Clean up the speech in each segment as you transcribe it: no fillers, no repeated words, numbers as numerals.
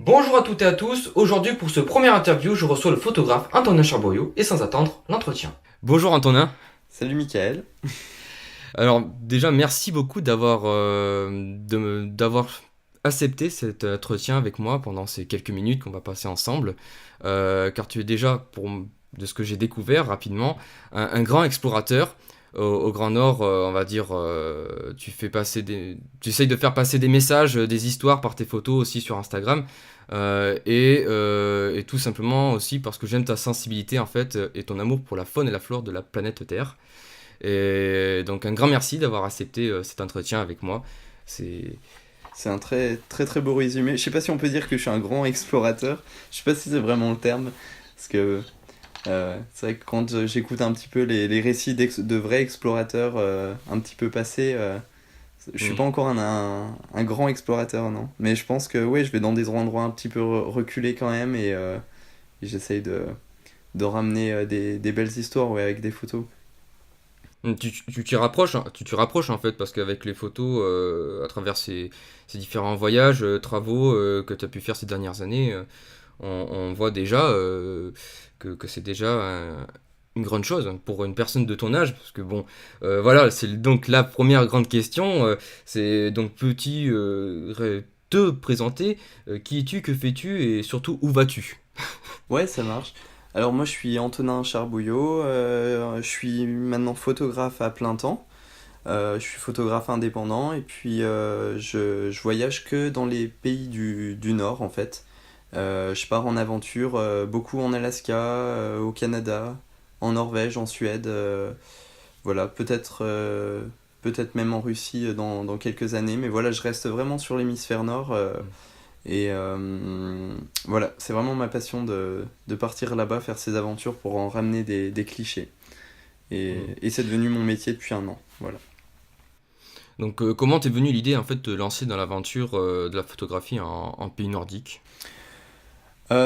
Bonjour à toutes et à tous, aujourd'hui pour ce premier interview, je reçois le photographe Antonin Charboyot et sans attendre, l'entretien. Bonjour Antonin. Salut Michael. Alors déjà merci beaucoup d'avoir accepté cet entretien avec moi pendant ces quelques minutes qu'on va passer ensemble, car tu es déjà, de ce que j'ai découvert rapidement, un grand explorateur. Au Grand Nord, on va dire, tu essayes de faire passer des messages, des histoires par tes photos aussi sur Instagram, et tout simplement aussi parce que j'aime ta sensibilité en fait et ton amour pour la faune et la flore de la planète Terre. Et donc un grand merci d'avoir accepté cet entretien avec moi. C'est C'est un très très très beau résumé. Je sais pas si on peut dire que je suis un grand explorateur. Je sais pas si c'est vraiment le terme. Parce que c'est vrai que quand j'écoute un petit peu les récits de vrais explorateurs un petit peu passés, je suis Mm. pas encore un grand explorateur, non. Mais je pense que ouais, je vais dans des endroits un petit peu reculés quand même et j'essaye de ramener des belles histoires ouais, avec des photos. Tu t'y rapproches, hein, tu t'y rapproches en fait parce qu'avec les photos, à travers ces différents voyages, travaux que tu as pu faire ces dernières années, on voit déjà que c'est déjà une grande chose pour une personne de ton âge. Parce que bon, voilà, c'est donc la première grande question. C'est donc petit te présenter. Qui es-tu, que fais-tu et surtout où vas-tu? Ouais, ça marche. Alors moi je suis Antonin Charbouillot, je suis maintenant photographe à plein temps. Je suis photographe indépendant et puis je voyage que dans les pays du Nord en fait. Je pars en aventure beaucoup en Alaska, au Canada, en Norvège, en Suède, voilà, peut-être même en Russie dans quelques années, mais voilà, je reste vraiment sur l'hémisphère nord voilà, c'est vraiment ma passion de partir là-bas, faire ces aventures pour en ramener des clichés. Hmm. Et c'est devenu mon métier depuis un an, voilà. Donc, comment t'es venue l'idée en fait de te lancer dans l'aventure de la photographie en pays nordique?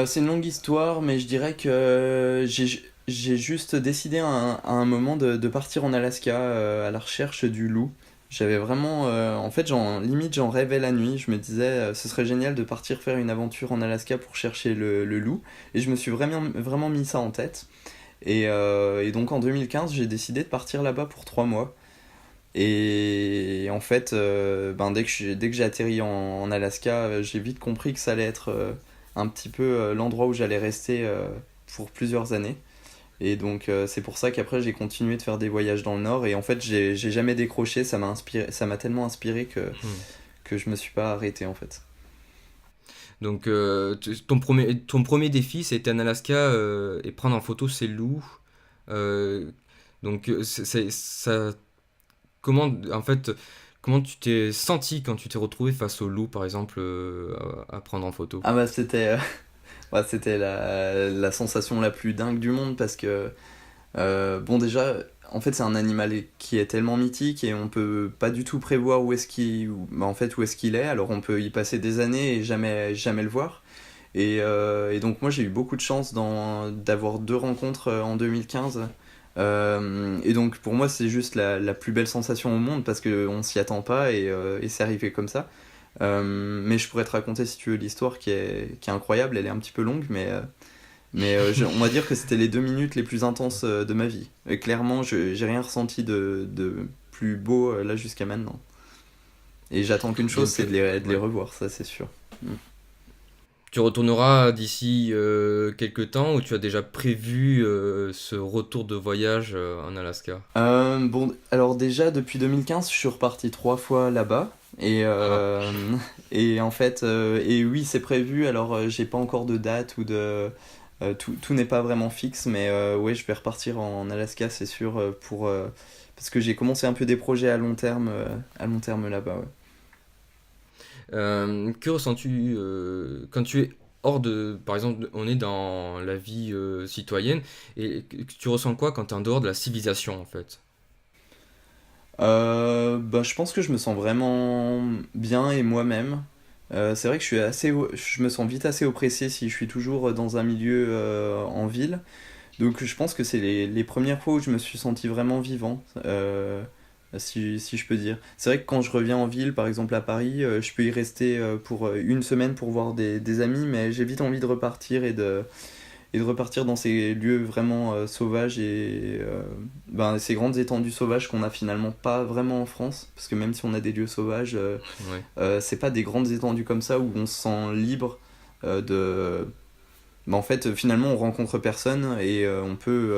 C'est une longue histoire, mais je dirais que j'ai juste décidé à un moment de partir en Alaska à la recherche du loup. J'avais vraiment, en fait, limite j'en rêvais la nuit. Je me disais, ce serait génial de partir faire une aventure en Alaska pour chercher le loup. Et je me suis vraiment mis ça en tête. Et donc en 2015, j'ai décidé de partir là-bas pour 3 mois. Et en fait, ben, dès que j'ai atterri en Alaska, j'ai vite compris que ça allait être un petit peu l'endroit où j'allais rester pour plusieurs années. Et donc c'est pour ça qu'après j'ai continué de faire des voyages dans le nord. Et en fait j'ai jamais décroché, ça m'a tellement inspiré Hmm. que je me suis pas arrêté en fait. Donc, ton premier défi, c'était en Alaska et prendre en photo ces loups. Euh, donc, ça, comment, en fait, comment tu t'es senti quand tu t'es retrouvé face aux loups, par exemple, à prendre en photo? Ah bah c'était ouais, c'était la sensation la plus dingue du monde parce que bon, déjà, en fait, c'est un animal qui est tellement mythique et on peut pas du tout prévoir en fait, où est-ce qu'il est. Alors, on peut y passer des années et jamais le voir. Et donc, moi, j'ai eu beaucoup de chance d'avoir deux rencontres en 2015. Et donc, pour moi, c'est juste la plus belle sensation au monde parce qu'on s'y attend pas et c'est arrivé comme ça. Mais je pourrais te raconter, si tu veux, l'histoire qui est incroyable. Elle est un petit peu longue, mais on va dire que c'était les 2 minutes les plus intenses de ma vie. Et clairement, j'ai rien ressenti de plus beau là jusqu'à maintenant. Et j'attends qu'une chose, Donc, c'est de les ouais. revoir, ça c'est sûr. Mm. Tu retourneras d'ici quelques temps ou tu as déjà prévu ce retour de voyage en Alaska? Bon, alors déjà, depuis 2015, je suis reparti 3 fois là-bas. Et, Ah. euh, et en fait, et oui, c'est prévu. Alors, j'ai pas encore de date ou de. Tout n'est pas vraiment fixe, mais ouais, je vais repartir en Alaska, c'est sûr, parce que j'ai commencé un peu des projets à long terme là-bas. Ouais. Que ressens-tu quand tu es hors de... Par exemple, on est dans la vie citoyenne, et tu ressens quoi quand tu es en dehors de la civilisation, en fait? Bah, je pense que je me sens vraiment bien et moi-même. C'est vrai que je me sens vite assez oppressé si je suis toujours dans un milieu en ville. Donc je pense que c'est les premières fois où je me suis senti vraiment vivant. si je peux dire. C'est vrai que quand je reviens en ville, par exemple à Paris, je peux y rester pour une semaine pour voir des amis, mais j'ai vite envie de repartir et de repartir dans ces lieux vraiment sauvages et ben, ces grandes étendues sauvages qu'on a finalement pas vraiment en France, parce que même si on a des lieux sauvages, Ouais. c'est pas des grandes étendues comme ça où on se sent libre de... Ben, en fait, finalement, on rencontre personne et on est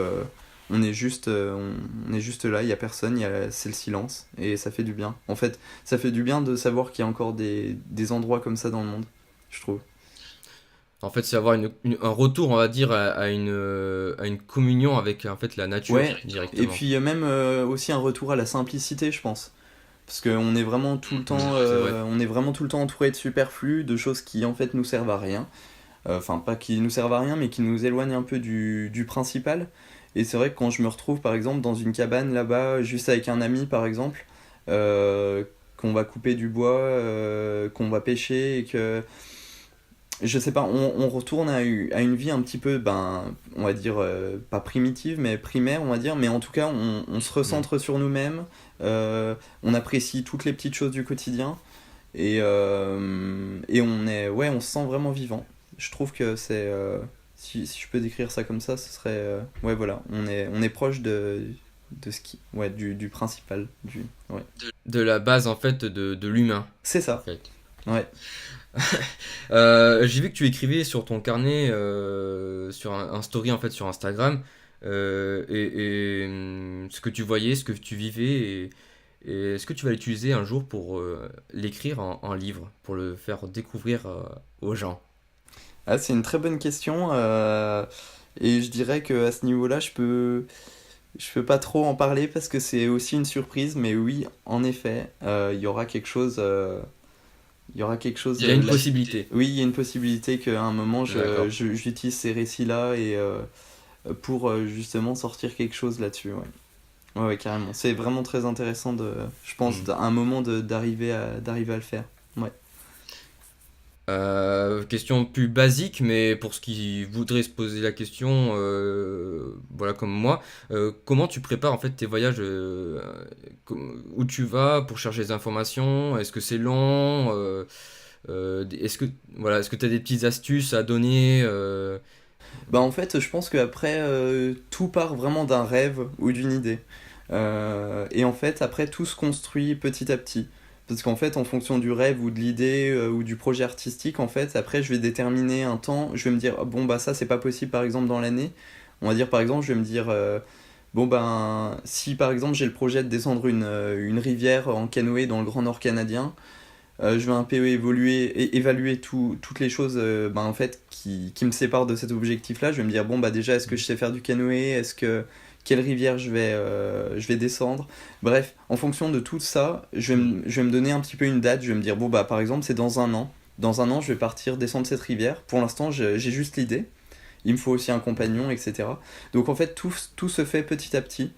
on est juste là, il y a personne, c'est le silence et ça fait du bien. En fait, ça fait du bien de savoir qu'il y a encore des endroits comme ça dans le monde, je trouve. En fait, c'est avoir un retour, on va dire, à une communion avec en fait la nature Ouais, et directement. puis même aussi un retour à la simplicité, je pense. Parce qu'on est vraiment tout le temps, C'est vrai. on est vraiment tout le temps entouré de superflu, de choses qui en fait nous servent à rien. Enfin, pas qui nous servent à rien, mais qui nous éloignent un peu du principal. Et c'est vrai que quand je me retrouve par exemple dans une cabane là-bas, juste avec un ami par exemple, euh, qu'on va couper du bois, qu'on va pêcher et que je sais pas, on retourne à une vie un petit peu, ben, on va dire, pas primitive, mais primaire, on va dire, mais en tout cas, on se Mm. recentre sur nous-mêmes, on apprécie toutes les petites choses du quotidien, et ouais, on se sent vraiment vivant. Je trouve que si je peux décrire ça comme ça, ce serait, ouais, voilà, on est proche de ce qui, ouais, du principal, ouais. De la base en fait de l'humain. C'est En ça, fait. ouais. J'ai vu que tu écrivais sur ton carnet, sur un story en fait sur Instagram, ce que tu voyais, ce que tu vivais, et est-ce que tu vas l'utiliser un jour pour l'écrire en livre, pour le faire découvrir aux gens? Ah, c'est une très bonne question, et je dirais que à ce niveau-là, je peux pas trop en parler parce que c'est aussi une surprise, mais oui, en effet, il y aura quelque chose. Il y aura quelque chose Il y a une là. possibilité. Oui, il y a une possibilité qu'à un moment, D'accord. j'utilise ces récits-là et pour justement sortir quelque chose là-dessus. Ouais. Ouais, ouais, carrément. C'est vraiment très intéressant je pense, Hmm. à un moment d'arriver à le faire. Ouais. Question plus basique, mais pour ceux qui voudraient se poser la question, voilà comme moi, comment tu prépares en fait tes voyages, où tu vas pour chercher des informations? Est-ce que c'est long? Est-ce que voilà, est-ce que tu as des petites astuces à donner? Bah en fait, je pense qu'après, tout part vraiment d'un rêve ou d'une idée. Et en fait, après, tout se construit petit à petit. Parce qu'en fait, en fonction du rêve ou de l'idée ou du projet artistique, en fait, après, je vais déterminer un temps. Je vais me dire, ah, bon, bah ça, c'est pas possible, par exemple, dans l'année. On va dire, par exemple, je vais me dire, bon, ben, si par exemple, j'ai le projet de descendre une rivière en canoë dans le Grand Nord canadien, je vais un peu évaluer toutes les choses bah, en fait, qui me séparent de cet objectif-là. Je vais me dire, bon, bah déjà, est-ce que je sais faire du canoë? Quelle rivière je vais descendre? Bref, en fonction de tout ça, Hmm. je vais me donner un petit peu une date. Je vais me dire, bon, bah par exemple, c'est dans un an. Dans un an, je vais partir descendre cette rivière. Pour l'instant, j'ai juste l'idée. Il me faut aussi un compagnon, etc. Donc en fait, tout se fait petit à petit.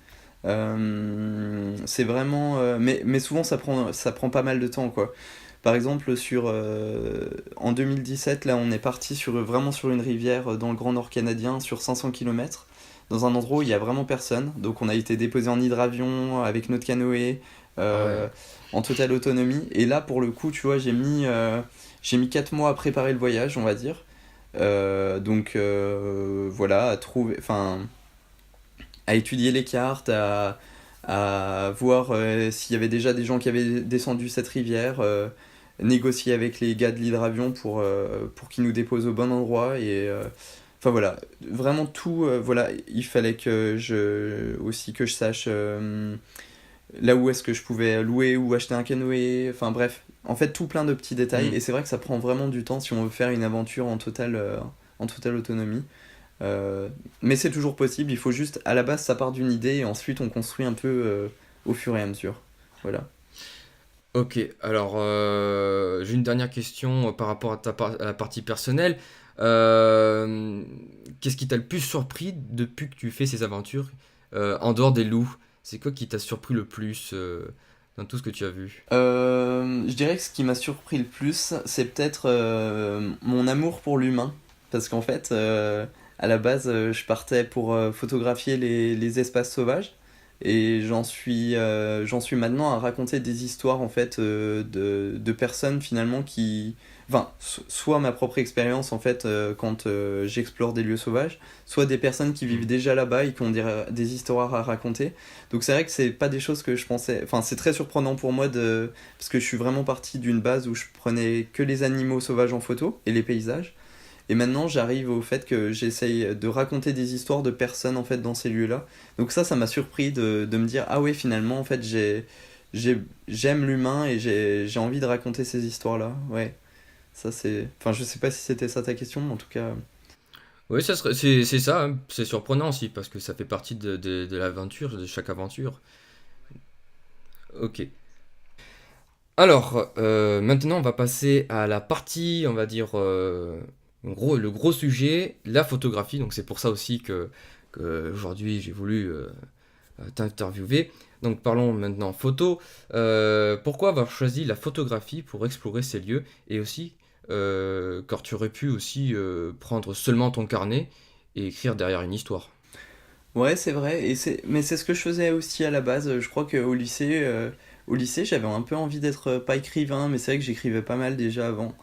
C'est vraiment... mais souvent, ça prend pas mal de temps, quoi. Par exemple, en 2017, là, on est parti vraiment sur une rivière dans le Grand Nord canadien, sur 500 kilomètres, dans un endroit où il n'y a vraiment personne. Donc on a été déposé en hydravion avec notre canoë, Ah euh, ouais. en totale autonomie. Et là, pour le coup, tu vois, j'ai mis 4 mois à préparer le voyage, on va dire. Voilà, à étudier les cartes, à voir s'il y avait déjà des gens qui avaient descendu cette rivière, négocier avec les gars de l'hydravion pour qu'ils nous déposent au bon endroit. Enfin voilà, vraiment tout, voilà, il fallait aussi que je sache là où est-ce que je pouvais louer ou acheter un canoë, enfin bref, en fait tout plein de petits détails. Hmm. Et c'est vrai que ça prend vraiment du temps si on veut faire une aventure en totale autonomie. Euh, mais c'est toujours possible, il faut juste, à la base, ça part d'une idée et ensuite on construit un peu au fur et à mesure. Voilà. Ok, alors j'ai une dernière question par rapport à à la partie personnelle. Euh, Qu'est-ce qui t'a le plus surpris depuis que tu fais ces aventures en dehors des loups? C'est quoi qui t'a surpris le plus dans tout ce que tu as vu? Je dirais que ce qui m'a surpris le plus, c'est peut-être mon amour pour l'humain. Parce qu'en fait, à la base, je partais pour photographier les espaces sauvages. Et j'en suis maintenant à raconter des histoires en fait de personnes finalement qui... Enfin, soit ma propre expérience en fait quand j'explore des lieux sauvages, soit des personnes qui vivent Mhm. déjà là-bas et qui ont des histoires à raconter. Donc c'est vrai que c'est pas des choses que je pensais... Enfin, c'est très surprenant pour moi parce que je suis vraiment parti d'une base où je prenais que les animaux sauvages en photo et les paysages. Et maintenant, j'arrive au fait que j'essaye de raconter des histoires de personnes en fait dans ces lieux-là. Donc ça m'a surpris de me dire ah ouais finalement en fait j'ai j'aime l'humain et j'ai envie de raconter ces histoires-là. Ouais, ça c'est. Enfin, je sais pas si c'était ça ta question, mais en tout cas. Oui, c'est ça, hein. C'est surprenant aussi, parce que ça fait partie de l'aventure, de chaque aventure. Ok. Alors, maintenant, on va passer à la partie, on va dire, le gros sujet, la photographie. Donc, c'est pour ça aussi que aujourd'hui, j'ai voulu t'interviewer. Donc, parlons maintenant photo. Pourquoi avoir choisi la photographie pour explorer ces lieux et aussi, car tu aurais pu aussi prendre seulement ton carnet et écrire derrière une histoire. Ouais, c'est vrai. Mais c'est ce que je faisais aussi à la base. Je crois au lycée, j'avais un peu envie d'être pas écrivain, mais c'est vrai que j'écrivais pas mal déjà avant.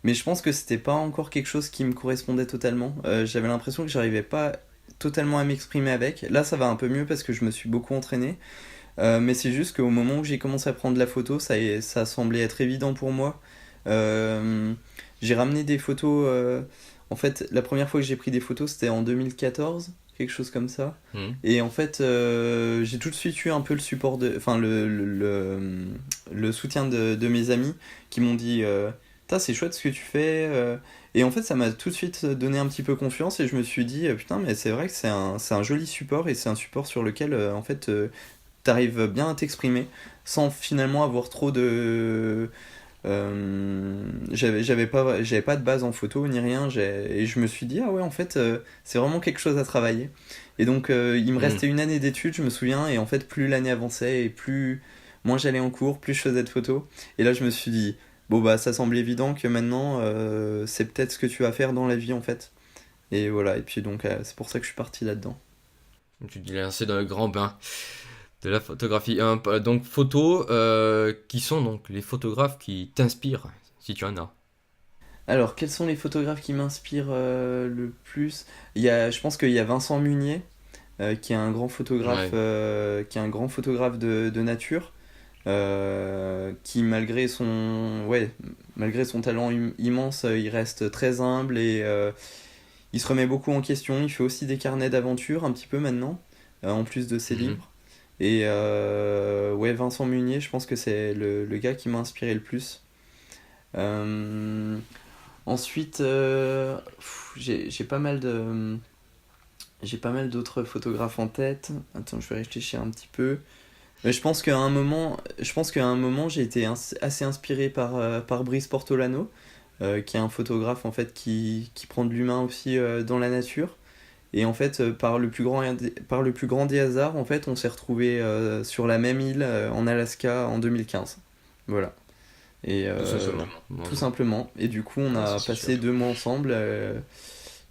Mais je pense que c'était pas encore quelque chose qui me correspondait totalement. J'avais l'impression que j'arrivais pas totalement à m'exprimer avec. Là, ça va un peu mieux parce que je me suis beaucoup entraîné. Mais c'est juste qu'au moment où j'ai commencé à prendre la photo, ça semblait être évident pour moi. Euh, j'ai ramené des photos. En fait, la première fois que j'ai pris des photos, c'était en 2014, quelque chose comme ça. Mhm. Et en fait, j'ai tout de suite eu un peu le support enfin, le soutien de mes amis qui m'ont dit Putain, c'est chouette ce que tu fais. Et en fait, ça m'a tout de suite donné un petit peu confiance et je me suis dit Putain, mais c'est vrai que c'est un joli support et c'est un support sur lequel, en fait, t'arrives bien à t'exprimer sans finalement avoir trop de j'avais pas de base en photo ni rien et je me suis dit ah ouais en fait c'est vraiment quelque chose à travailler et donc il me Mhm. restait une année d'études je me souviens et en fait plus l'année avançait et plus moins j'allais en cours plus je faisais de photos et là je me suis dit bon bah ça semble évident que maintenant c'est peut-être ce que tu vas faire dans la vie en fait et voilà et puis donc c'est pour ça que je suis parti là-dedans. Tu te lancé dans le grand bain de la photographie. Donc, photos, qui sont donc les photographes qui t'inspirent, si tu en as. Alors, quels sont les photographes qui m'inspirent le plus? Je pense qu'il y a Vincent Munier, Ouais. qui est un grand photographe de nature, qui malgré son talent immense, il reste très humble et il se remet beaucoup en question. Il fait aussi des carnets d'aventure un petit peu maintenant, en plus de ses Mhm. livres. Et ouais, Vincent Munier, je pense que c'est le gars qui m'a inspiré le plus. Euh, Ensuite, j'ai pas mal d'autres photographes en tête. Attends, je vais réfléchir un petit peu. Mais je pense qu'à un moment, j'ai été assez inspiré par Brice Portolano, qui est un photographe en fait qui prend de l'humain aussi dans la nature. Et en fait, par le plus grand des hasards, en fait, on s'est retrouvé sur la même île en Alaska en 2015. Voilà. Et Tout simplement. tout Bon, simplement. Et du coup, on ah, c'est a super. passé 2 mois ensemble.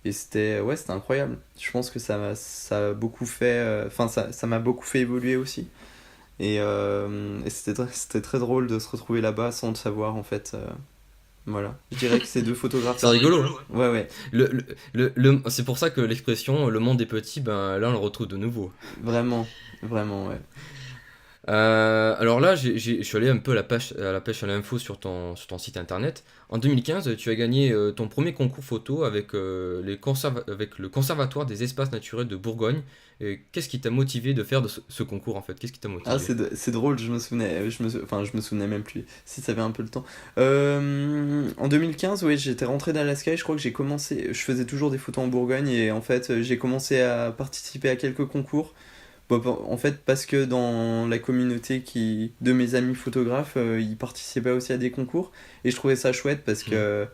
Et c'était incroyable. Je pense que ça a beaucoup fait. Enfin, ça m'a beaucoup fait évoluer aussi. Et c'était très drôle de se retrouver là-bas sans le savoir en fait. Voilà. Je dirais que ces deux C'est photographes-là. rigolo, hein. Ouais, ouais. C'est pour ça que l'expression le monde est petit, ben là on le retrouve de nouveau. Vraiment. Vraiment, ouais. Alors là, je suis allé un peu à la pêche à l'info sur ton site internet. En 2015, tu as gagné ton premier concours photo avec, avec le Conservatoire des espaces naturels de Bourgogne. Et qu'est-ce qui t'a motivé de faire ce concours en fait? Qu'est-ce qui t'a Ah, motivé? c'est drôle, enfin, je me souvenais même plus, si ça avait un peu le temps. En 2015, oui, j'étais rentré d'Alaska et je crois que je faisais toujours des photos en Bourgogne et en fait, j'ai commencé à participer à quelques concours. En fait, parce que dans la communauté de mes amis photographes, ils participaient aussi à des concours et je trouvais ça chouette parce Hmm. que,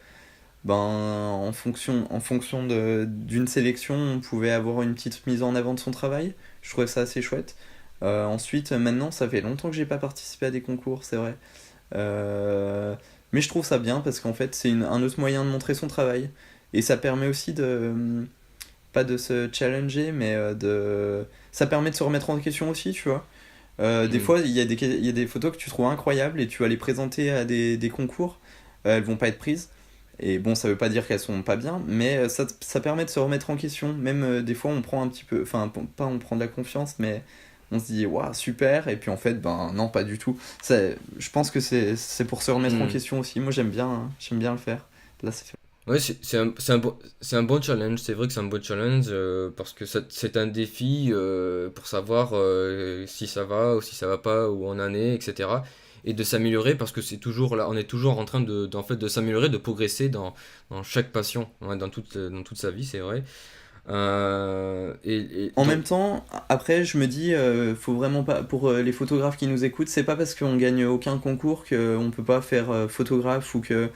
ben, en fonction d'une sélection, on pouvait avoir une petite mise en avant de son travail. Je trouvais ça assez chouette. Ensuite, maintenant, ça fait longtemps que j'ai pas participé à des concours, c'est vrai. Euh, mais je trouve ça bien parce qu'en fait, c'est un autre moyen de montrer son travail. Et ça permet aussi pas de se challenger, mais ça permet de se remettre en question aussi, tu vois. Des Mm. fois, il y a des photos que tu trouves incroyables et tu vas les présenter à des concours. Elles vont pas être prises. Et bon, ça veut pas dire qu'elles sont pas bien, mais ça permet de se remettre en question. Même des fois, on prend un petit peu. Enfin, pas on prend de la confiance, mais on se dit, waouh, super. Et puis en fait, ben non, pas du tout. Je pense que c'est pour se remettre en Mm. question aussi. Moi, j'aime bien le faire. Là, c'est fait. Ouais, c'est un bon challenge, c'est vrai que c'est un bon challenge parce que c'est un défi pour savoir si ça va ou si ça va pas, où on en est, etc. Et de s'améliorer parce que c'est toujours là, on est toujours en train en fait, de s'améliorer, de progresser dans chaque passion, ouais, dans toute sa vie, c'est vrai. Et En donc, même temps, après, je me dis, faut vraiment pas. Pour les photographes qui nous écoutent, c'est pas parce qu'on gagne aucun concours qu'on peut pas faire photographe ou que.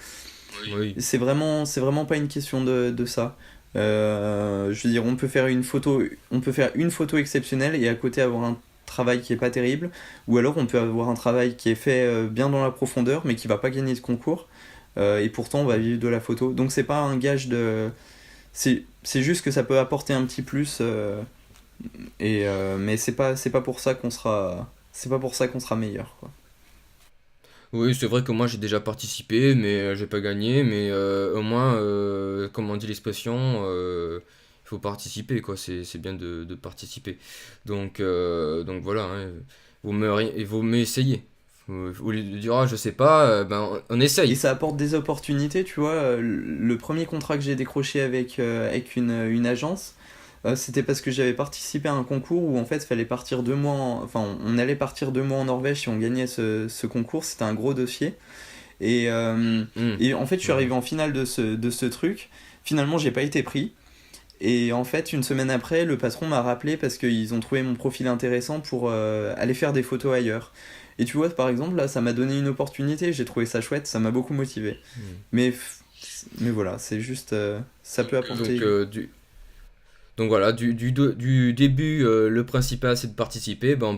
oui, C'est vraiment pas une question de ça. Je veux dire, on peut faire une photo exceptionnelle et à côté avoir un travail qui est pas terrible, ou alors on peut avoir un travail qui est fait bien dans la profondeur, mais qui va pas gagner de concours, et pourtant on va vivre de la photo. Donc c'est pas un gage de, c'est juste que ça peut apporter un petit plus, mais c'est pas pour ça qu'on sera, c'est pas pour ça qu'on sera meilleur, quoi. oui, c'est vrai que moi j'ai déjà participé, mais j'ai pas gagné. Mais au moins, comme on dit l'expression, il faut participer, quoi. C'est bien de participer. Donc voilà, hein. Il vaut mieux essayer. Au lieu de dire, ah, je sais pas, ben on Et essaye. ça apporte des opportunités, tu vois. Le premier contrat que j'ai décroché avec une agence, c'était parce que j'avais participé à un concours où en fait, fallait partir 2 mois enfin, on allait partir 2 mois en Norvège si on gagnait ce concours. C'était un gros dossier. Hmm, Et en fait, je suis ouais. arrivé en finale de ce truc. Finalement, j'ai pas été pris. Et en fait, une semaine après, le patron m'a rappelé parce qu'ils ont trouvé mon profil intéressant pour aller faire des photos ailleurs. Et tu vois, par exemple, là, ça m'a donné une opportunité, j'ai trouvé ça chouette, ça m'a beaucoup motivé. Hmm. Mais, mais voilà, c'est juste, ça peut Donc, apporter. donc voilà, du début, le principal c'est de participer. Ben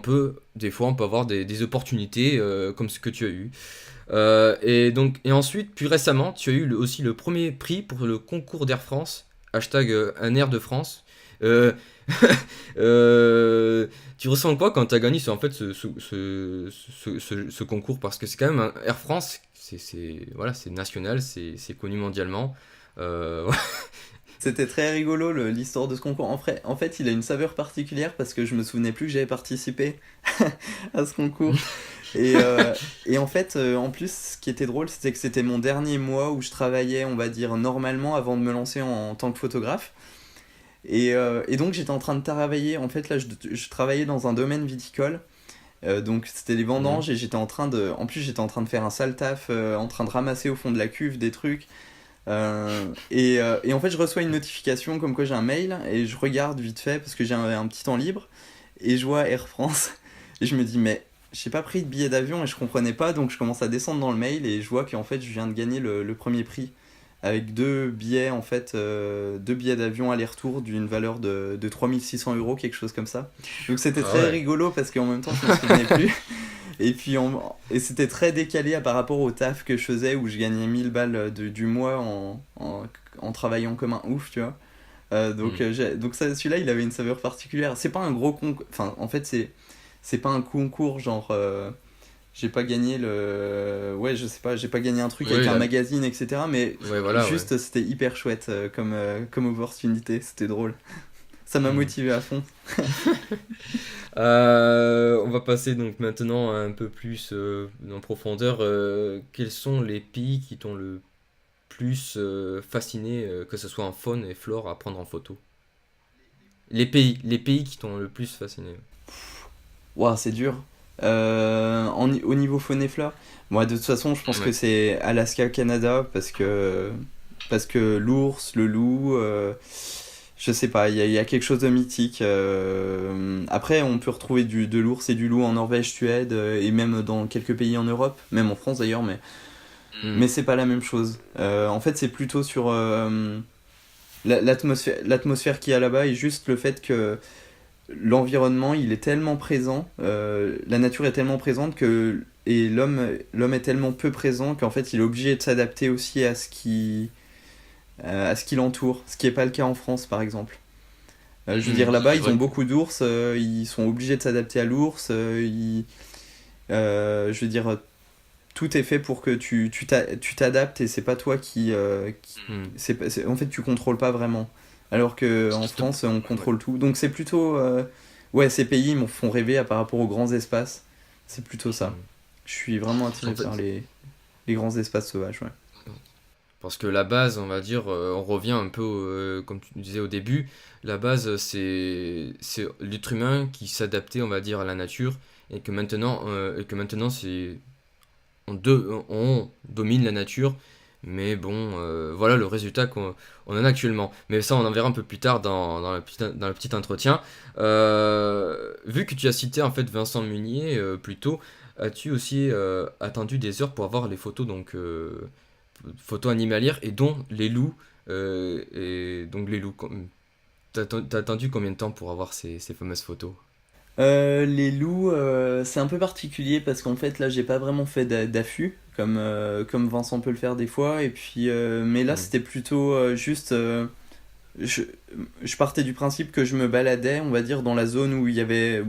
des fois, on peut avoir des opportunités comme ce que tu as eu. Et ensuite, plus récemment, tu as eu aussi le premier prix pour le concours d'Air France, hashtag un air de France. Euh, tu ressens quoi quand tu as gagné en fait, ce concours? Parce que c'est quand même un Air France, voilà, c'est national, c'est connu mondialement. Ouais. C'était très rigolo l'histoire de ce concours. En fait, il a une saveur particulière parce que je me souvenais plus que j'avais participé à ce concours. Et, euh, et en fait, en plus, ce qui était drôle, c'était que c'était mon dernier mois où je travaillais, on va dire, normalement avant de me lancer en tant que photographe. Et donc j'étais en train de travailler, en fait là je travaillais dans un domaine viticole, donc c'était les Mhm. vendanges et en plus j'étais en train de faire un sale taf, en train de ramasser au fond de la cuve des trucs. Et en fait je reçois une notification comme quoi j'ai un mail et je regarde vite fait parce que j'ai un petit temps libre et je vois Air France et je me dis mais j'ai pas pris de billet d'avion et je comprenais pas donc je commence à descendre dans le mail et je vois qu'en fait je viens de gagner le premier prix avec deux billets en fait, deux billets d'avion aller-retour d'une valeur de 3 600 euros, quelque chose comme ça. Donc c'était Ah très ouais. rigolo parce qu'en même temps je me souvenais plus. Et c'était très décalé par rapport au taf que je faisais où je gagnais 1000 balles du mois en travaillant comme un ouf, tu vois. Hmm. Donc celui-là il avait une saveur particulière. C'est pas un gros concours, enfin en fait c'est pas un concours genre j'ai pas gagné ouais, je sais pas, j'ai pas gagné un truc avec Oui, un magazine, etc. Mais ouais, voilà, ouais. juste, c'était hyper chouette comme opportunité, c'était drôle. Ça m'a Hmm. motivé à fond. On va passer donc maintenant un peu plus en profondeur. Quels sont les pays qui t'ont le plus fasciné, que ce soit en faune et flore, à prendre en photo? Les pays qui t'ont le plus fasciné. Waouh, c'est dur. Au niveau faune et flore, moi de toute façon, je pense que Ouais. c'est Alaska, Canada, parce que l'ours, le loup, je sais pas, il y a quelque chose de mythique. Après, on peut retrouver de l'ours et du loup en Norvège, Suède, et même dans quelques pays en Europe, même en France d'ailleurs, Hmm. mais c'est pas la même chose. En fait, c'est plutôt sur l'atmosphère qu'il y a là-bas et juste le fait que l'environnement, il est tellement présent, la nature est tellement présente et l'homme est tellement peu présent qu'en fait, il est obligé de s'adapter aussi à ce qui l'entoure, ce qui n'est pas le cas en France, par exemple. Je veux dire, là-bas, C'est ils ont vrai. beaucoup d'ours, ils sont obligés de s'adapter à l'ours, je veux dire, tout est fait pour que tu t'adaptes et c'est pas toi Hmm. en fait, tu contrôles pas vraiment. Alors que en Juste- France, on ouais. contrôle tout. Donc c'est plutôt... ouais, ces pays me font rêver par rapport aux grands espaces. C'est plutôt ça. Hmm. Je suis vraiment En attiré par fait, les grands espaces sauvages, ouais. parce que la base, on va dire, on revient un peu, comme tu disais au début, la base, c'est l'être humain qui s'adaptait, on va dire, à la nature, et que maintenant on domine la nature, mais bon, voilà le résultat qu'on en a actuellement. Mais ça, on en verra un peu plus tard dans le petit entretien. Vu que tu as cité en fait Vincent Munier plus tôt, as-tu aussi attendu des heures pour avoir les photos donc photos animalières et dont les loups et donc les loups. T'as attendu combien de temps pour avoir ces fameuses photos? Les loups, c'est un peu particulier parce qu'en fait là j'ai pas vraiment fait d'affût comme Vincent peut le faire des fois et puis mais là Hmm. c'était plutôt juste je, je partais du principe que je me baladais on va dire dans la zone où il y avait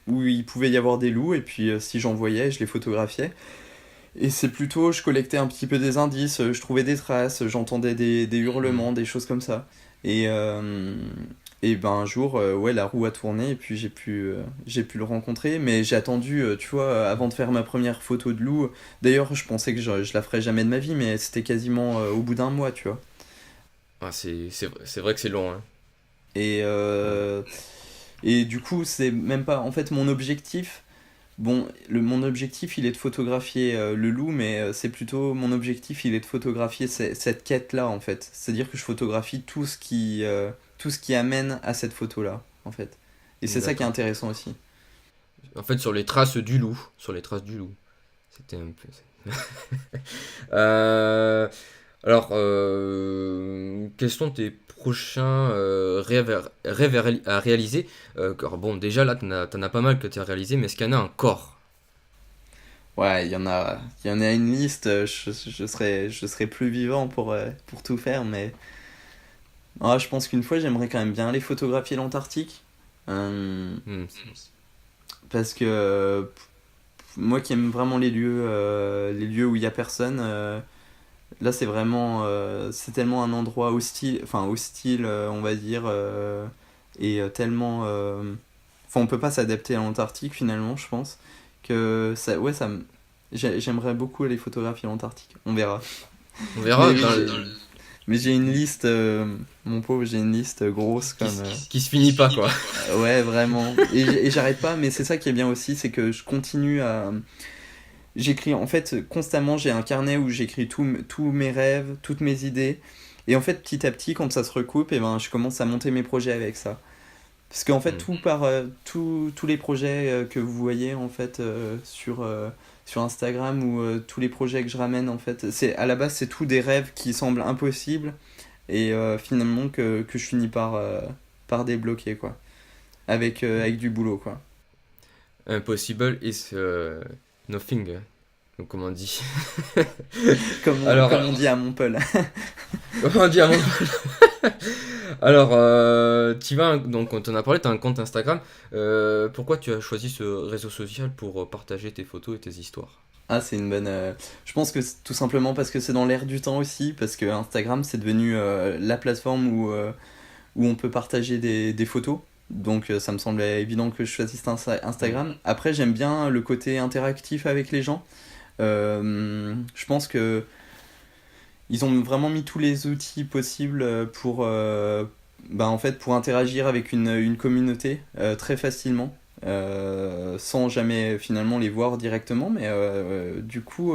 où il pouvait y avoir des loups et puis si j'en voyais je les photographiais et c'est plutôt je collectais un petit peu des indices, je trouvais des traces, j'entendais des Hmm. hurlements, des choses comme ça et ben un jour, ouais, la roue a tourné et puis j'ai pu le rencontrer. Mais j'ai attendu, tu vois, avant de faire ma première photo de loup. D'ailleurs, je pensais que je la ferais jamais de ma vie, mais c'était quasiment au bout d'un mois, tu vois. Ah, c'est vrai que c'est long, hein. Et, Ouais. euh, et du coup, c'est même pas. En fait, mon objectif. Bon, mon objectif, il est de photographier le loup, mais c'est plutôt mon objectif, il est de photographier cette quête-là, en fait. C'est-à-dire que je photographie tout ce qui amène à cette photo-là, en fait. Et c'est ça qui est D'accord. intéressant aussi. En fait, sur les traces du loup. Sur les traces du loup. C'était un peu. Euh, quels sont tes prochains rêves à réaliser? Car bon, déjà là, t'en as pas mal que tu as réalisé, mais est-ce qu'il y en a encore? Ouais, il y en a une liste, je serais plus vivant pour tout faire, mais je pense qu'une fois, j'aimerais quand même bien aller photographier l'Antarctique. Euh, Hmm. Parce que moi qui aime vraiment les lieux où il y a personne, là c'est vraiment, c'est tellement un endroit hostile, enfin hostile, on va dire, et tellement, enfin on peut pas s'adapter à l'Antarctique finalement, je pense que ça, ouais j'aimerais beaucoup aller photographier l'Antarctique. On verra. On verra Mais oui, dans mais j'ai une liste, mon pauvre, j'ai une liste grosse comme. qui se finit pas, quoi. Ouais, vraiment. Et j'arrête pas, mais c'est ça qui est bien aussi, c'est que je continue à. J'écris, en fait, constamment, j'ai un carnet où j'écris tous mes rêves, toutes mes idées. Et en fait, petit à petit, quand ça se recoupe, et ben, je commence à monter mes projets avec ça. Parce qu'en fait, Hmm. tous les projets que vous voyez en fait sur Instagram ou tous les projets que je ramène en fait, c'est à la base c'est tout des rêves qui semblent impossibles et finalement que je finis par débloquer quoi, avec du boulot quoi. Impossible is nothing, donc comme on dit. Comme Alors, on dit à Montpellier. comment on dit à mon... Alors, tu vas, donc on t'en a parlé, tu as un compte Instagram. Pourquoi tu as choisi ce réseau social pour partager tes photos et tes histoires? Ah, c'est une bonne. Je pense que c'est tout simplement parce que c'est dans l'air du temps aussi, parce que Instagram c'est devenu la plateforme où on peut partager des photos. Donc ça me semblait évident que je choisisse Hmm. Instagram. Après, j'aime bien le côté interactif avec les gens. Je pense que ils ont vraiment mis tous les outils possibles en fait, pour interagir avec une communauté très facilement. Sans jamais finalement les voir directement mais du coup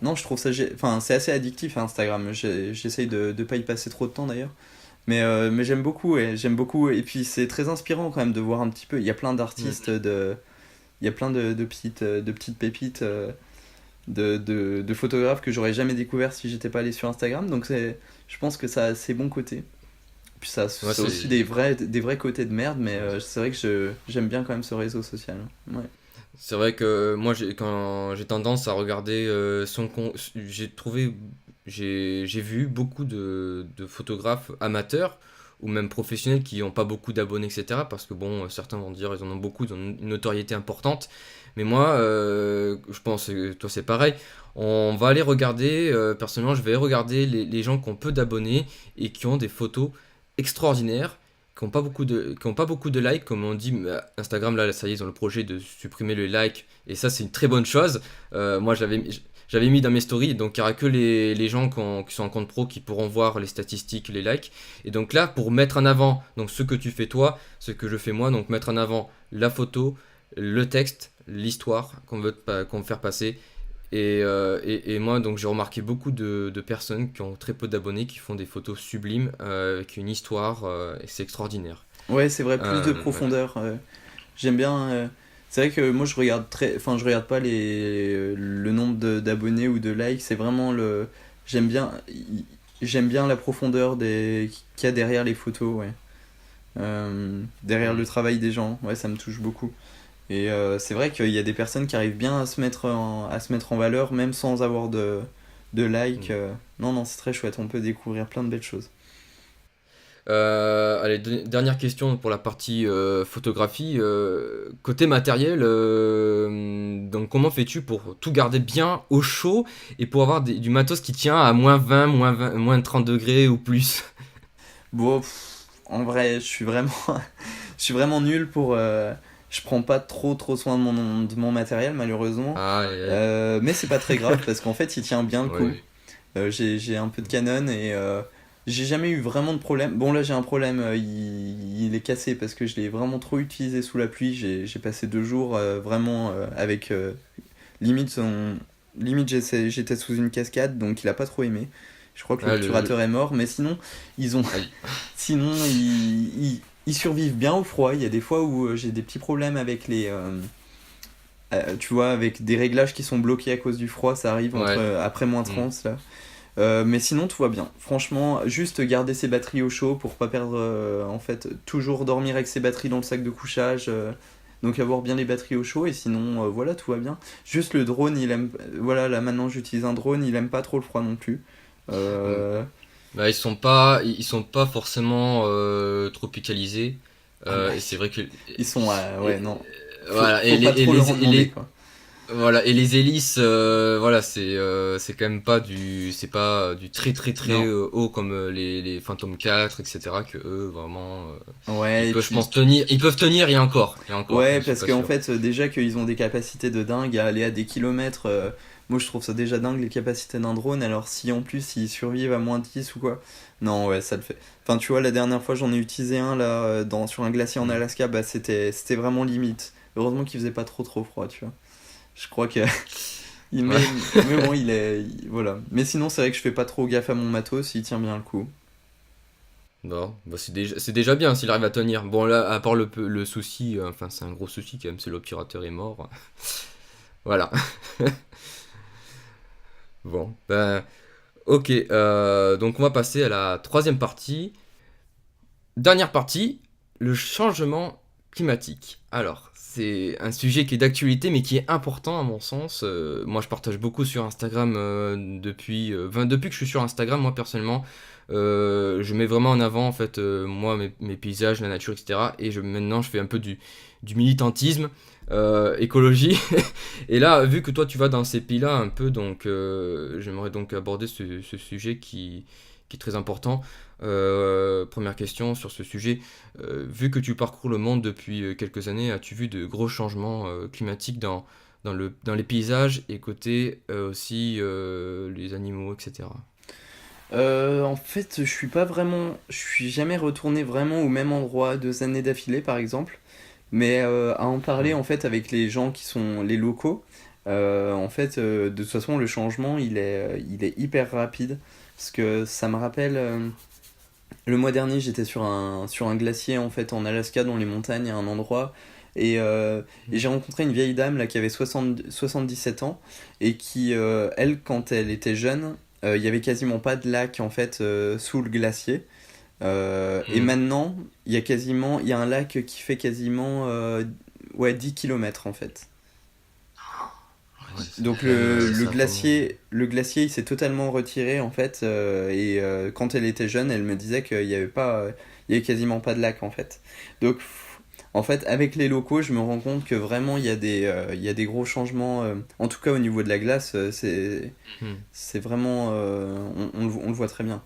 non je trouve ça enfin c'est assez addictif Instagram. J'essaye de pas y passer trop de temps d'ailleurs mais j'aime beaucoup et puis c'est très inspirant quand même de voir un petit peu il y a plein Hmm. d'artistes il y a plein de petites pépites de photographes que j'aurais jamais découvert si j'étais pas allé sur Instagram donc je pense que ça a ses bons côtés puis ça Ouais, c'est aussi des vrais côtés de merde mais c'est vrai que j'aime bien quand même ce réseau social ouais. c'est vrai que moi, quand j'ai tendance à regarder j'ai trouvé j'ai vu beaucoup de photographes amateurs ou même professionnels qui n'ont pas beaucoup d'abonnés, etc. Parce que bon, certains vont dire ils en ont beaucoup, ils ont une notoriété importante. Mais moi, je pense que toi c'est pareil. On va aller regarder, personnellement, je vais regarder les gens qui ont peu d'abonnés et qui ont des photos extraordinaires, qui ont pas beaucoup de likes, comme on dit. Instagram, là, ça y est, ils ont le projet de supprimer le like, et ça, c'est une très bonne chose. Moi, j'avais mis dans mes stories, donc il n'y aura que les gens qui sont en compte pro qui pourront voir les statistiques, les likes. Et donc là, pour mettre en avant donc ce que tu fais toi, ce que je fais moi, donc mettre en avant la photo, le texte, l'histoire qu'on veut faire passer. Et moi, donc j'ai remarqué beaucoup de personnes qui ont très peu d'abonnés, qui font des photos sublimes, avec une histoire, et c'est extraordinaire. Ouais, c'est vrai, plus de Ouais. profondeur. J'aime bien. C'est vrai que moi, enfin, je regarde pas le nombre d'abonnés ou de likes. C'est vraiment le. J'aime bien. J'aime bien la profondeur qu'il y a derrière les photos, ouais. Derrière le Mm. travail des gens, ouais, ça me touche beaucoup. Et c'est vrai qu'il y a des personnes qui arrivent bien à se mettre en valeur, même sans avoir de likes. Mm. Non, non, c'est très chouette. On peut découvrir plein de belles choses. Allez, dernière question pour la partie photographie. Côté matériel, donc comment fais-tu pour tout garder bien au chaud et pour avoir du matos qui tient à -20, moins 30 degrés ou plus? Bon, en vrai, je suis vraiment nul pour. Je prends pas trop soin de mon matériel, malheureusement. Ah, aïe, aïe. Mais c'est pas très grave parce qu'en fait, il tient bien le Oui, coup. oui. J'ai un peu de Canon et j'ai jamais eu vraiment de problème. Bon, là, j'ai un problème. Il est cassé parce que je l'ai vraiment trop utilisé sous la pluie. J'ai passé 2 jours vraiment avec. Limite, limite j'étais sous une cascade, donc il a pas trop aimé. Je crois que Ah, l'obturateur est mort, mais sinon, ils ont. aïe. Sinon, ils survivent bien au froid. Il y a des fois où j'ai des petits problèmes avec tu vois, avec des réglages qui sont bloqués à cause du froid, ça arrive Ouais. après Hmm. -30 là. Mais sinon, tout va bien. Franchement, juste garder ses batteries au chaud pour pas perdre. En fait, toujours dormir avec ses batteries dans le sac de couchage. Donc avoir bien les batteries au chaud et sinon, voilà, tout va bien. Juste le drone, il aime. Voilà, là maintenant j'utilise un drone, il aime pas trop le froid non plus. Hmm. Euh, Bah, ils sont pas forcément tropicalisés. Ah bah, Et c'est vrai que ils sont. Ouais, et- non. voilà Faut pas trop leur en et demander, quoi. voilà, et les hélices, voilà, c'est quand même pas c'est pas du très Non. haut comme les Phantom 4, etc. Que eux vraiment, Ouais, et je puis. pense ils peuvent tenir et encore, Ouais, je suis parce pas qu'en sûr. fait, déjà qu'ils ont des capacités de dingue à aller à des kilomètres. Moi, je trouve ça déjà dingue les capacités d'un drone. Alors, si en plus ils survivent à -10 ou quoi. Non, ouais, ça le fait. Enfin, tu vois, la dernière fois, j'en ai utilisé un là, sur un glacier en Hmm. Alaska. Bah, c'était vraiment limite. Heureusement qu'il faisait pas trop froid, tu vois. Je crois que. Ouais. Mais bon, voilà. Mais sinon, c'est vrai que je fais pas trop gaffe à mon matos, il tient bien le coup. Non, bah c'est déjà bien s'il arrive à tenir. Bon là, à part le souci, enfin c'est un gros souci quand même, c'est l'obturateur est mort. Voilà. Bon, ben ok. Donc on va passer à la troisième partie. Dernière partie, le changement climatique. Alors, c'est un sujet qui est d'actualité, mais qui est important à mon sens. Moi, je partage beaucoup sur Instagram depuis que je suis sur Instagram, moi personnellement. Je mets vraiment en avant, en fait, moi, mes paysages, la nature, etc. Et maintenant, je fais un peu du militantisme, écologie. Et là, vu que toi, tu vas dans ces pays-là un peu, donc j'aimerais donc aborder ce sujet qui est très important. Première question sur ce sujet. Vu que tu parcours le monde depuis quelques années, as-tu vu de gros changements climatiques dans les paysages et côté aussi les animaux, etc. En fait, je suis jamais retourné vraiment au même endroit 2 années d'affilée, par exemple. Mais à en parler Hmm. en fait avec les gens qui sont les locaux, en fait, de toute façon, le changement, il est hyper rapide. Parce que ça me rappelle, le mois dernier, j'étais sur un glacier en fait en Alaska, dans les montagnes, à un endroit. Et j'ai rencontré une vieille dame là qui avait 77 ans et qui, elle, quand elle était jeune, il y avait quasiment pas de lac en fait sous le glacier. Et Hmm. maintenant, il y a un lac qui fait quasiment ouais, 10 km en fait. Ouais, Donc c'est vraiment. le glacier il s'est totalement retiré en fait et quand elle était jeune elle me disait qu'il y avait pas il y avait quasiment pas de lac en fait. Donc en fait avec les locaux je me rends compte que vraiment il y a des gros changements en tout cas au niveau de la glace Hmm. c'est vraiment on le voit très bien.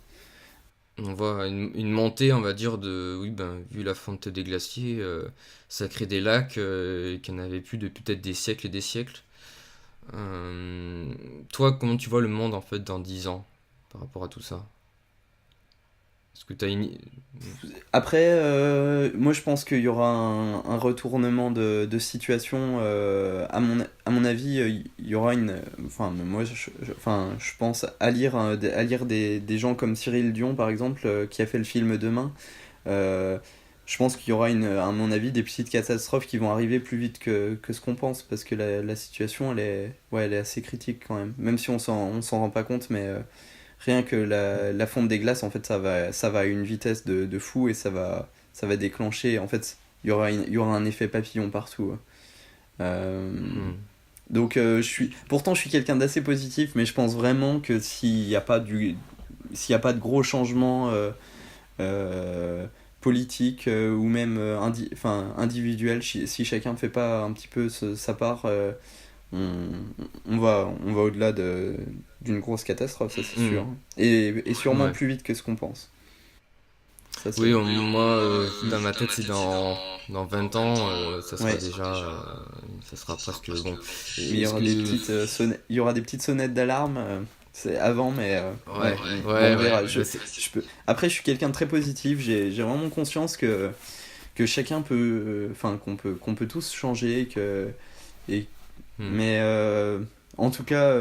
On voit une montée, on va dire, de. Oui, ben, vu la fonte des glaciers, ça crée des lacs qu'il n'y en avait plus depuis peut-être des siècles et des siècles. Euh, Toi, comment tu vois le monde en fait dans 10 ans par rapport à tout ça? Est-ce que tu as une. Après, moi je pense qu'il y aura un retournement de situation. À mon avis, il y aura une. Enfin, moi enfin, je pense à lire des gens comme Cyril Dion par exemple, qui a fait le film Demain. Euh, je pense qu'il y aura, à mon avis, des petites catastrophes qui vont arriver plus vite que ce qu'on pense parce que la situation elle est assez critique quand même. Même si on s'en rend pas compte, mais. Rien que la fonte des glaces, en fait, ça va à une vitesse de fou et ça va déclencher. En fait, il y aura un effet papillon partout. Euh, Hmm. pourtant, je suis quelqu'un d'assez positif, mais je pense vraiment que s'il y a pas de gros changements euh, politiques ou même enfin, individuels, si chacun ne fait pas un petit peu sa part, on, on va au-delà d'une grosse catastrophe, ça c'est sûr. Hmm. Et sûrement Ouais. plus vite que ce qu'on pense. Ça c'est. Oui, Oui, moi, dans ma tête, c'est dans 20 ans, ça sera ouais. déjà. Ça sera presque. Bon. Mais il y Est-ce aura des que. petites, il y aura des petites sonnettes d'alarme. C'est avant, mais Ouais, ouais. Bon, ouais, on ouais. verra. Bah, c'est- Après, je suis quelqu'un de très positif. J'ai vraiment conscience que chacun peut, enfin, qu'on peut tous changer, et Hmm. mais en tout cas,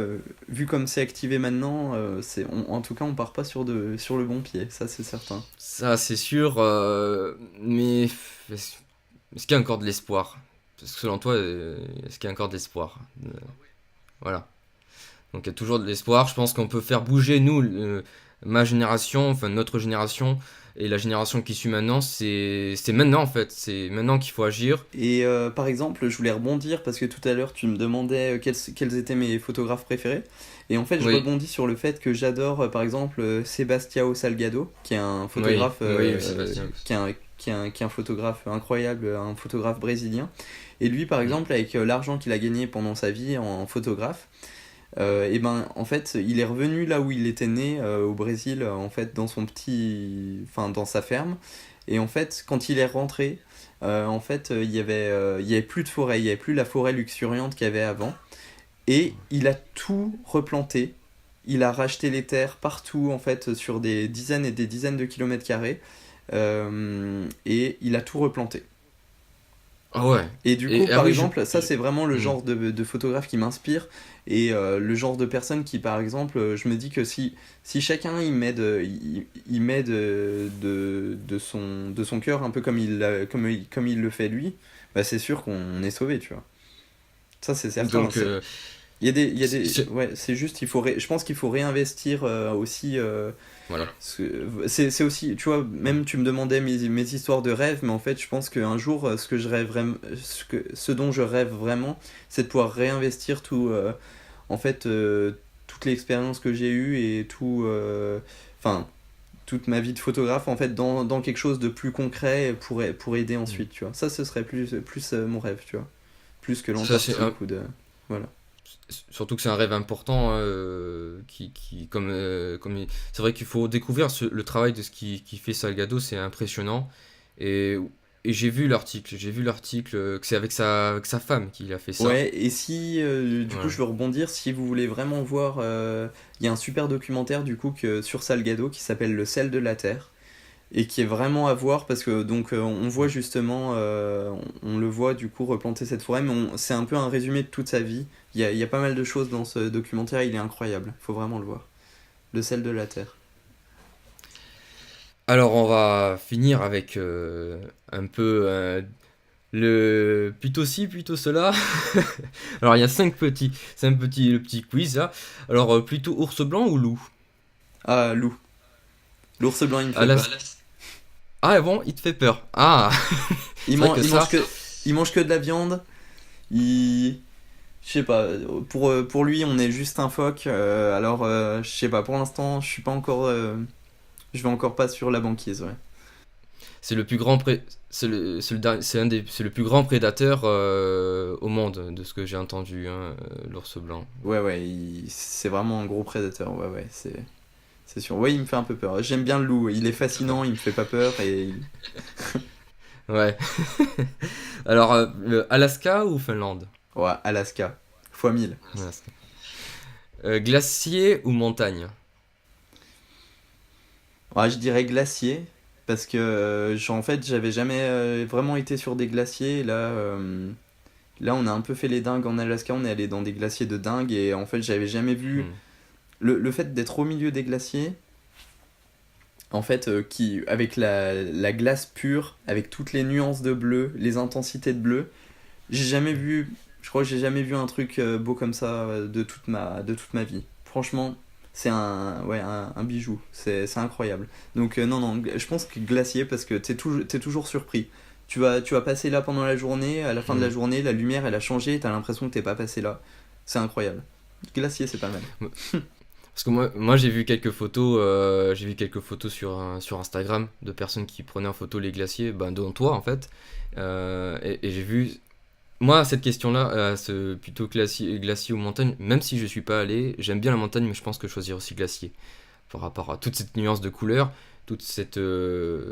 vu comme c'est activé maintenant, en tout cas, on part pas sur le bon pied, ça c'est certain. Ça, c'est sûr, mais est-ce qu'il y a encore de l'espoir? Parce que selon toi, est-ce qu'il y a encore de l'espoir? Voilà. Donc il y a toujours de l'espoir. Je pense qu'on peut faire bouger, nous, ma génération, enfin notre génération, et la génération qui suit maintenant, c'est maintenant en fait. C'est maintenant qu'il faut agir. Et par exemple, je voulais rebondir parce que tout à l'heure tu me demandais quels étaient mes photographes préférés. Et en fait, je Oui, rebondis sur le fait que j'adore par exemple Sebastião Salgado, qui est un oui, photographe, oui, Sébastien. qui est un photographe incroyable, un photographe brésilien. Et lui, par Mm. exemple, avec l'argent qu'il a gagné pendant sa vie en photographe, et ben en fait il est revenu là où il était né au Brésil en fait dans son petit enfin dans sa ferme et en fait quand il est rentré en fait il y avait plus de forêt, il y avait plus la forêt luxuriante qu'il y avait avant et il a tout replanté. Il a racheté les terres partout en fait sur des dizaines et des dizaines de kilomètres carrés et il a tout replanté. Ah ouais. Et du coup, Et ah par oui, exemple, ça c'est vraiment le mm. genre de photographe qui m'inspire et le genre de personne qui, par exemple, je me dis que si chacun il met de son cœur un peu comme comme il le fait lui, bah c'est sûr qu'on est sauvé, tu vois. Ça c'est certain. Donc Il y a ouais, c'est juste, je pense qu'il faut réinvestir aussi. voilà. C'est aussi, tu vois, même tu me demandais mes histoires de rêve, mais en fait, je pense qu'un jour, ce que je rêve vraiment, ce dont je rêve vraiment, c'est de pouvoir réinvestir en fait, toute l'expérience que j'ai eue et enfin, toute ma vie de photographe, en fait, dans quelque chose de plus concret pour aider Mm. ensuite, tu vois. Ça, ce serait plus mon rêve, tu vois. Plus que Ça c'est l'Antarctique ou de. Voilà. surtout que c'est un rêve important c'est vrai qu'il faut découvrir le travail de ce qui fait Salgado, c'est impressionnant et, et j'ai vu l'article que c'est avec sa femme qu'il a fait ça. Ouais, et si, du coup, Voilà. je veux rebondir, si vous voulez vraiment voir, il y a un super documentaire, du coup, sur Salgado qui s'appelle Le sel de la Terre, et qui est vraiment à voir parce que, donc, on voit justement, on le voit, du coup, replanter cette forêt, mais c'est un peu un résumé de toute sa vie. Il y a pas mal de choses dans ce documentaire, il est incroyable, faut vraiment le voir. Le sel de la Terre. Alors on va finir avec un peu le plutôt ci, plutôt cela. Alors il y a le petit quiz là. Alors plutôt ours blanc ou loup? Ah, loup. L'ours blanc, il me Ah, fait peur. ah bon, il te fait peur. Ah, c'est vrai que Il ça. mange il mange que de la viande, il. Je sais pas, pour lui, on est juste un phoque. Alors, je sais pas, pour l'instant, je suis pas encore. Je vais encore pas sur la banquise, ouais. C'est le plus grand c'est le plus grand prédateur au monde, de ce que j'ai entendu, hein, l'ours blanc. Ouais, ouais, c'est vraiment un gros prédateur, ouais, ouais, c'est sûr. Ouais, il me fait un peu peur. J'aime bien le loup, il est fascinant, il me fait pas peur et. Ouais. Alors, Alaska ou Finlande? Ouais, Alaska, fois 1000. Alaska. Glacier ou montagne? Ouais, je dirais glacier, parce que en fait, j'avais jamais vraiment été sur des glaciers. Là, on a un peu fait les dingues en Alaska, on est allé dans des glaciers de dingue, et en fait, j'avais jamais vu. Hmm. Le fait d'être au milieu des glaciers, en fait, avec la glace pure, avec toutes les nuances de bleu, les intensités de bleu, j'ai jamais vu. Je crois que j'ai jamais vu un truc beau comme ça de toute ma vie. Franchement, c'est ouais, un bijou. C'est incroyable. Donc, non, non, je pense que glacier, parce que t'es toujours surpris. Tu vas passer là pendant la journée, à la fin de la Hmm. journée, la lumière elle a changé, t'as l'impression que t'es pas passé là. C'est incroyable. Glacier, c'est pas mal. Parce que moi j'ai vu quelques photos sur Instagram de personnes qui prenaient en photo les glaciers, ben, dont toi en fait. Et j'ai vu, moi, cette question-là, plutôt glacier ou montagne, même si je suis pas allé, j'aime bien la montagne, mais je pense que je choisirais aussi glacier. Par rapport à toute cette nuance de couleurs,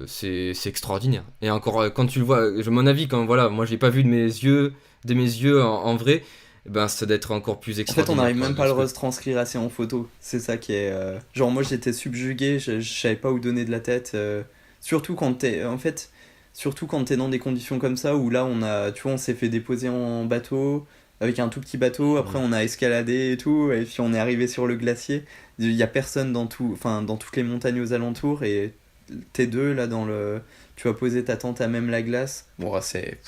c'est extraordinaire. Et encore, quand tu le vois, mon avis, quand voilà, moi j'ai pas vu de mes yeux en vrai, eh ben ça doit être encore plus En fait, on extraordinaire, n'arrive quoi. même pas à le retranscrire assez en photo. C'est ça qui est. Genre, moi, j'étais subjugué, je savais pas où donner de la tête. Surtout quand t'es. En fait, surtout quand t'es dans des conditions comme ça, où là, tu vois, on s'est fait déposer en bateau, avec un tout petit bateau. Après, Mm. on a escaladé et tout. Et puis, on est arrivé sur le glacier. Il y a personne enfin, dans toutes les montagnes aux alentours. Et t'es deux, là, tu vas poser ta tente à même la glace. Bon, c'est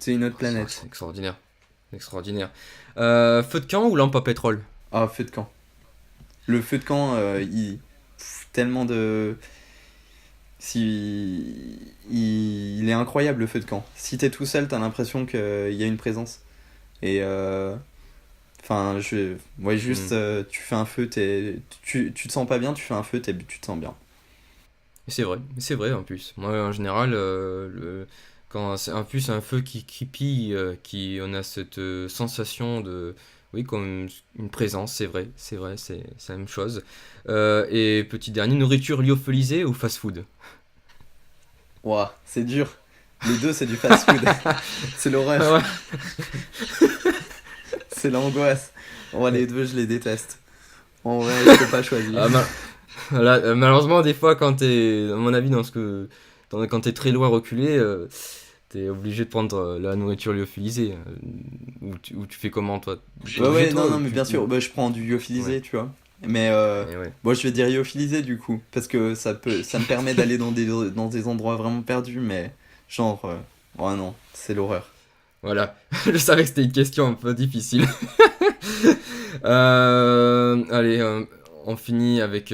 une autre planète. C'est extraordinaire. Extraordinaire. Feu de camp ou lampe à pétrole? Ah, feu de camp. Le feu de camp, tellement de. Il est incroyable le feu de camp. Si t'es tout seul, t'as l'impression qu'il y a une présence. Et enfin, ouais, juste, Mm. tu fais un feu, tu te sens pas bien, tu fais un feu, tu te sens bien. Et c'est vrai en plus. Moi en général, quand c'est en plus un feu qui crépille, on a cette sensation de, oui, comme une présence, c'est vrai, c'est la même chose. Et petit dernier, nourriture lyophilisée ou fast-food? Ouah, c'est dur. Les deux, c'est du fast-food. C'est l'horreur. Ah ouais. C'est l'angoisse. Oh, les deux, je les déteste. En vrai, je peux pas choisir. Ah, voilà, malheureusement, des fois, à mon avis, quand t'es très loin reculé, t'es obligé de prendre la nourriture lyophilisée. Ou tu fais comment, toi? T'es Ouais, obligé, ouais, non, toi? non, mais bien sûr, bah, je prends du Ouais, lyophilisé, tu vois. Mais et ouais. bon, je vais dire lyophilisé du coup, parce que ça me permet d'aller dans des endroits vraiment perdus, mais genre, oh non, c'est l'horreur. Voilà, je savais que c'était une question un peu difficile. Allez, on finit avec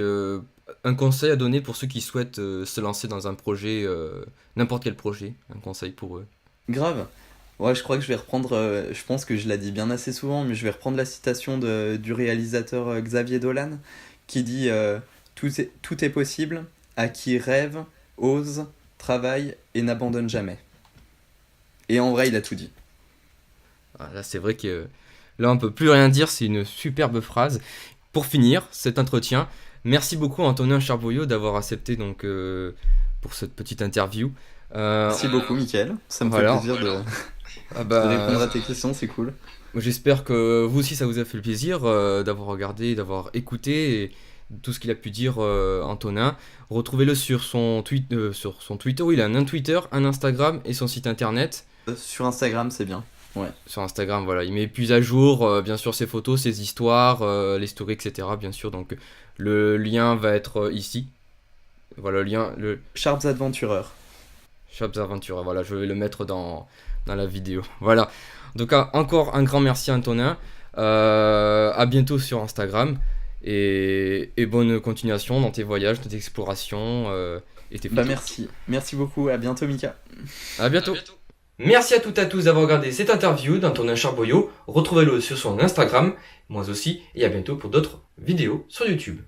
un conseil à donner pour ceux qui souhaitent se lancer dans un projet, n'importe quel projet, un conseil pour eux. Grave. Ouais, je crois que je vais reprendre, je pense que je l'ai dit bien assez souvent, mais je vais reprendre la citation du réalisateur Xavier Dolan, qui dit tout est possible à qui rêve, ose, travaille et n'abandonne jamais. Et en vrai, il a tout dit. Ah, là, c'est vrai que là, on peut plus rien dire, c'est une superbe phrase. Pour finir cet entretien, merci beaucoup Antonin Charboyot d'avoir accepté donc pour cette petite interview. Euh, Merci beaucoup, Mickaël. Ça me fait voilà. plaisir Ah de répondre bah, à tes questions, c'est cool. j'espère que vous aussi ça vous a fait le plaisir d'avoir regardé, d'avoir écouté et tout ce qu'il a pu dire Antonin. Retrouvez-le sur son Twitter, oui, il a un Twitter, un Instagram et son site internet. Sur Instagram, c'est bien. Ouais. Sur Instagram, voilà, il met plus à jour bien sûr ses photos, ses histoires, les stories, etc. Bien sûr, donc le lien va être ici. Voilà le lien, le Sharps Adventurer. Shops Aventura, voilà, je vais le mettre dans la vidéo. Voilà. Donc encore un grand merci Antonin. À bientôt sur Instagram. Et bonne continuation dans tes voyages, dans tes explorations et tes Bah photos. merci. Merci beaucoup. À bientôt, Mika. À bientôt. Merci à toutes et à tous d'avoir regardé cette interview d'Antonin Charboyau. Retrouvez-le sur son Instagram, moi aussi, et à bientôt pour d'autres vidéos sur YouTube.